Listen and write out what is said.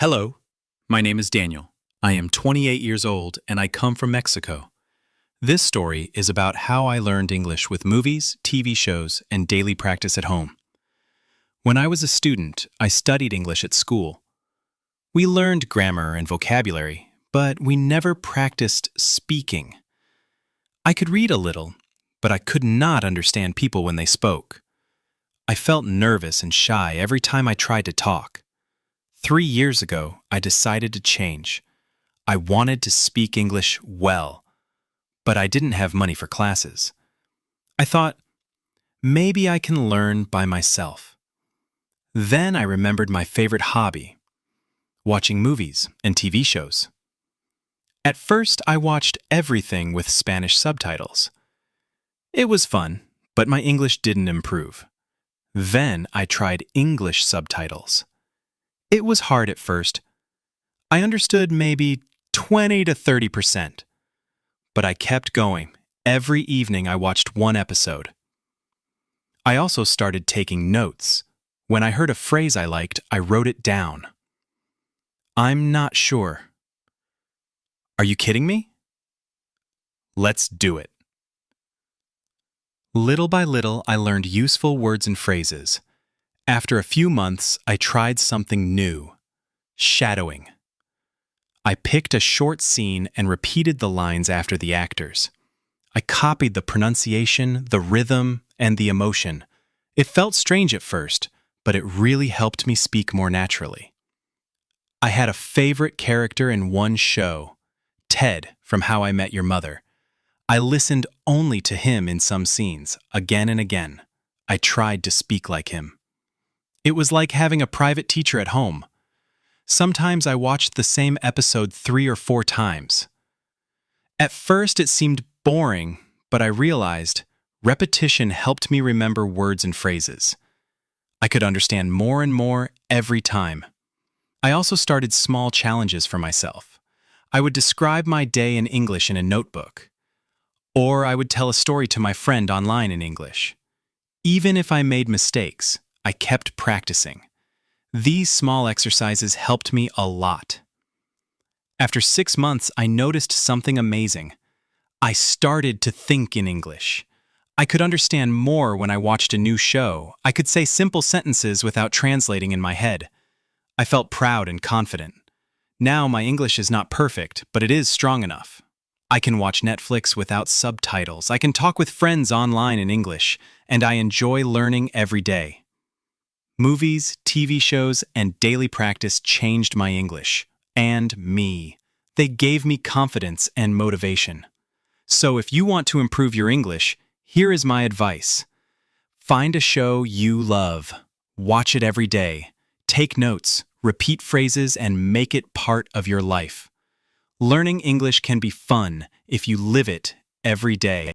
Hello, my name is Daniel. I am 28 years old and I come from Mexico. This story is about how I learned English with movies, TV shows, and daily practice at home. When I was a student, I studied English at school. We learned grammar and vocabulary, but we never practiced speaking. I could read a little, but I could not understand people when they spoke. I felt nervous and shy every time I tried to talk. 3 years ago, I decided to change. I wanted to speak English well, but I didn't have money for classes. I thought, maybe I can learn by myself. Then I remembered my favorite hobby, watching movies and TV shows. At first, I watched everything with Spanish subtitles. It was fun, but my English didn't improve. Then I tried English subtitles. It was hard at first. I understood maybe 20 to 30%. But I kept going. Every evening I watched one episode. I also started taking notes. When I heard a phrase I liked, I wrote it down. I'm not sure. Are you kidding me? Let's do it. Little by little, I learned useful words and phrases. After a few months, I tried something new, shadowing. I picked a short scene and repeated the lines after the actors. I copied the pronunciation, the rhythm, and the emotion. It felt strange at first, but it really helped me speak more naturally. I had a favorite character in one show, Ted from How I Met Your Mother. I listened only to him in some scenes, again and again. I tried to speak like him. It was like having a private teacher at home. Sometimes I watched the same episode 3 or 4 times. At first it seemed boring, but I realized repetition helped me remember words and phrases. I could understand more and more every time. I also started small challenges for myself. I would describe my day in English in a notebook. Or I would tell a story to my friend online in English. Even if I made mistakes, I kept practicing. These small exercises helped me a lot. After 6 months, I noticed something amazing. I started to think in English. I could understand more when I watched a new show. I could say simple sentences without translating in my head. I felt proud and confident. Now my English is not perfect, but it is strong enough. I can watch Netflix without subtitles. I can talk with friends online in English, and I enjoy learning every day. Movies, TV shows, and daily practice changed my English, and me. They gave me confidence and motivation. So if you want to improve your English, here is my advice. Find a show you love. Watch it every day. Take notes, repeat phrases, and make it part of your life. Learning English can be fun if you live it every day.